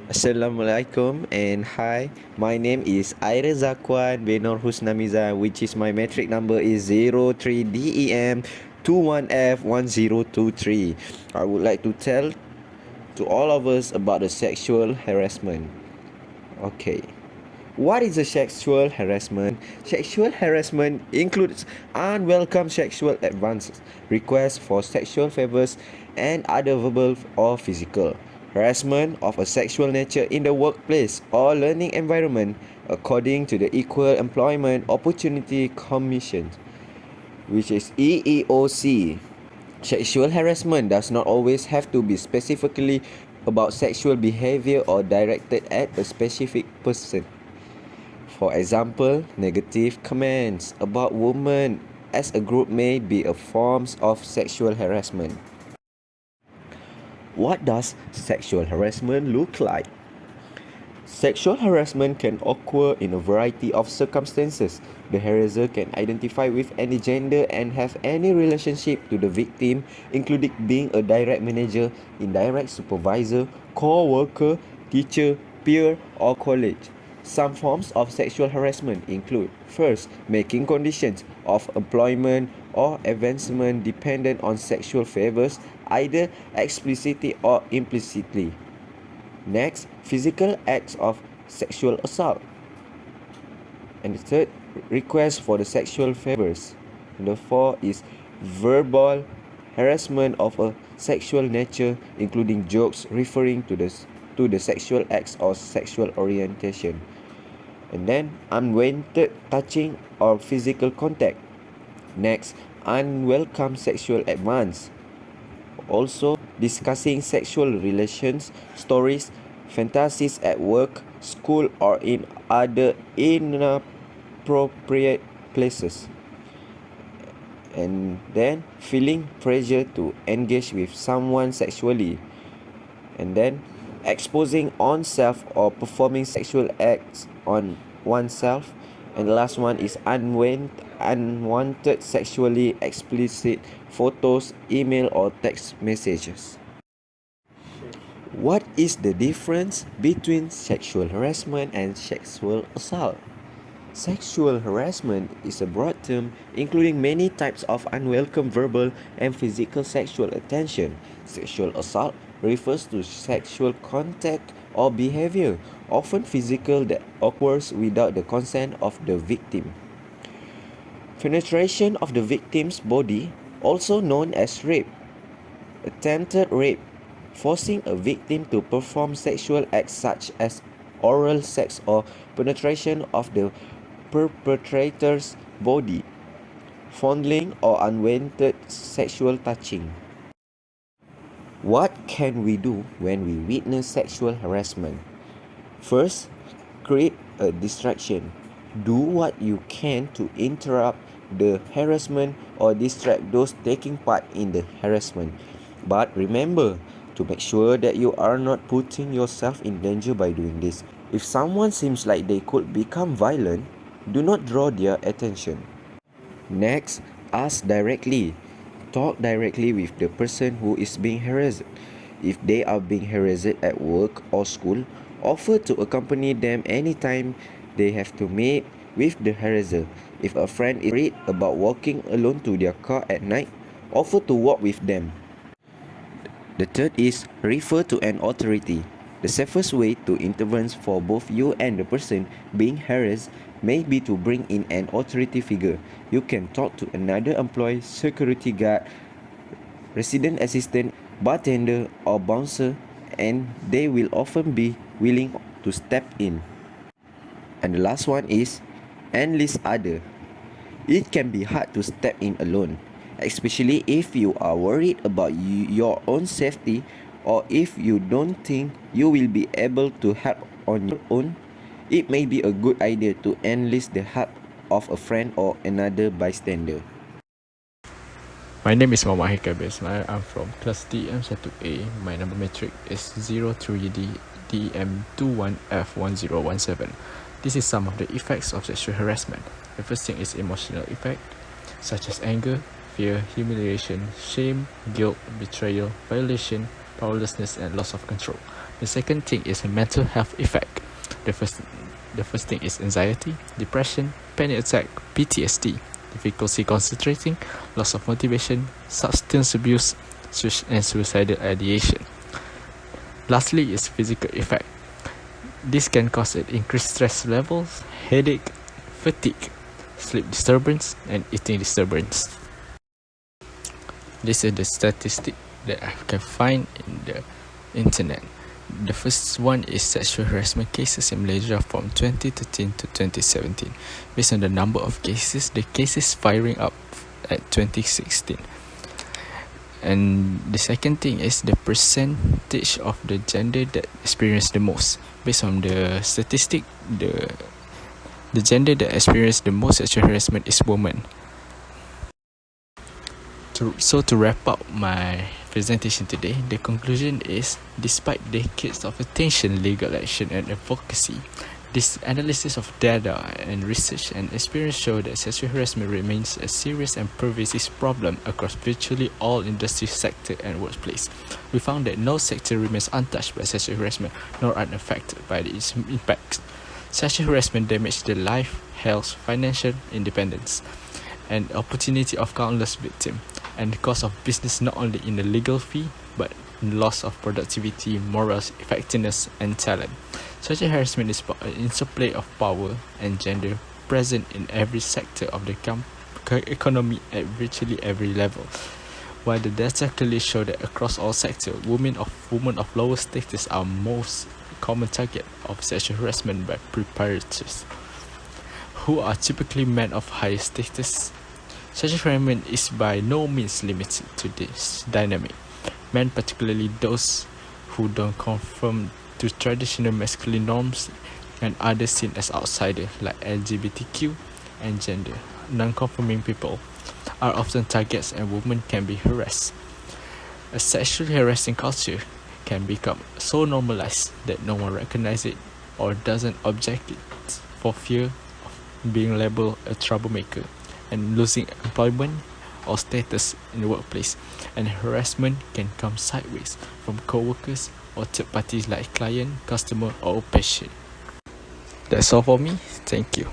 Assalamualaikum and hi. My name is Aira Zakwan Benor Husnamiza, which is my metric number is 03DEM21F1023. I would like to tell to all of us about the sexual harassment. Okay. What is a sexual harassment? Sexual harassment includes unwelcome sexual advances, requests for sexual favors, and other verbal or physical harassment of a sexual nature in the workplace or learning environment, according to the Equal Employment Opportunity Commission, which is EEOC. Sexual harassment does not always have to be specifically about sexual behavior or directed at a specific person. For example, negative comments about women as a group may be a form of sexual harassment. What does sexual harassment look like? Sexual harassment can occur in a variety of circumstances. The harasser can identify with any gender and have any relationship to the victim, including being a direct manager, indirect supervisor, co-worker, teacher, peer, or colleague. Some forms of sexual harassment include: first, making conditions of employment or advancement dependent on sexual favors, either explicitly or implicitly. Next, physical acts of sexual assault. And the third, request for the sexual favors. And the fourth is verbal harassment of a sexual nature, including jokes referring to the sexual acts or sexual orientation. And then unwanted touching or physical contact. Next, unwelcome sexual advance. Also, discussing sexual relations, stories, fantasies at work, school, or in other inappropriate places. And then feeling pressure to engage with someone sexually. And then exposing oneself or performing sexual acts on oneself. And the last one is unwanted sexually explicit photos, email, or text messages. What is the difference between sexual harassment and sexual assault? Sexual harassment is a broad term including many types of unwelcome verbal and physical sexual attention. Sexual assault refers to sexual contact or behavior, often physical, that occurs without the consent of the victim. Penetration of the victim's body, also known as rape. Attempted rape, forcing a victim to perform sexual acts such as oral sex or penetration of the perpetrator's body. Fondling or unwanted sexual touching. What can we do when we witness sexual harassment? First, create a distraction. Do what you can to interrupt the harassment or distract those taking part in the harassment. But remember to make sure that you are not putting yourself in danger by doing this. If someone seems like they could become violent, do not draw their attention. Next, ask directly. Talk directly with the person who is being harassed. If they are being harassed at work or school, offer to accompany them anytime they have to meet with the harasser. If a friend is worried about walking alone to their car at night, offer to walk with them. The third is refer to an authority. The safest way to intervene for both you and the person being harassed may be to bring in an authority figure. You can talk to another employee, security guard, resident assistant, bartender, or bouncer, and they will often be willing to step in. And the last one is enlist other. It can be hard to step in alone, especially if you are worried about your own safety or if you don't think you will be able to help on your own. It may be a good idea to enlist the help of a friend or another bystander. My name is Muhammad Hikabis. I'm from class DM1A. My number metric is 03DM21F1017. This is some of the effects of sexual harassment. The first thing is emotional effect, such as anger, fear, humiliation, shame, guilt, betrayal, violation, powerlessness, and loss of control. The second thing is a mental health effect. The first thing is anxiety, depression, panic attack, PTSD, difficulty concentrating, loss of motivation, substance abuse, and suicidal ideation. Lastly is physical effect. This can cause an increased stress levels, headache, fatigue, sleep disturbance, and eating disturbance. This is the statistic that I can find in the internet. The first one is sexual harassment cases in Malaysia from 2013 to 2017. Based on the number of cases, the cases firing up at 2016. And the second thing is the percentage of the gender that experience the most. Based on the statistic, the gender that experience the most sexual harassment is women. So to wrap up my presentation today, the conclusion is, despite decades of attention, legal action and advocacy, this analysis of data and research and experience show that sexual harassment remains a serious and pervasive problem across virtually all industry sector and workplace. We found that no sector remains untouched by sexual harassment nor unaffected by its impacts. Sexual harassment damages the life, health, financial independence, and opportunity of countless victims, and the cost of business not only in the legal fee but in loss of productivity, morals, effectiveness, and talent. Sexual harassment is an interplay of power and gender present in every sector of the economy at virtually every level. While the data clearly show that across all sectors, women of lower status are most common target of sexual harassment by predators, who are typically men of higher status. Sexual harassment is by no means limited to this dynamic. Men, particularly those who don't conform to traditional masculine norms, and others seen as outsiders like LGBTQ and gender non-conforming people, are often targets, and women can be harassed. A sexually harassing culture can become so normalized that no one recognizes it or doesn't object it for fear of being labeled a troublemaker and losing employment or status in the workplace. And harassment can come sideways from co-workers or third parties like client, customer, or patient. That's all for me. Thank you.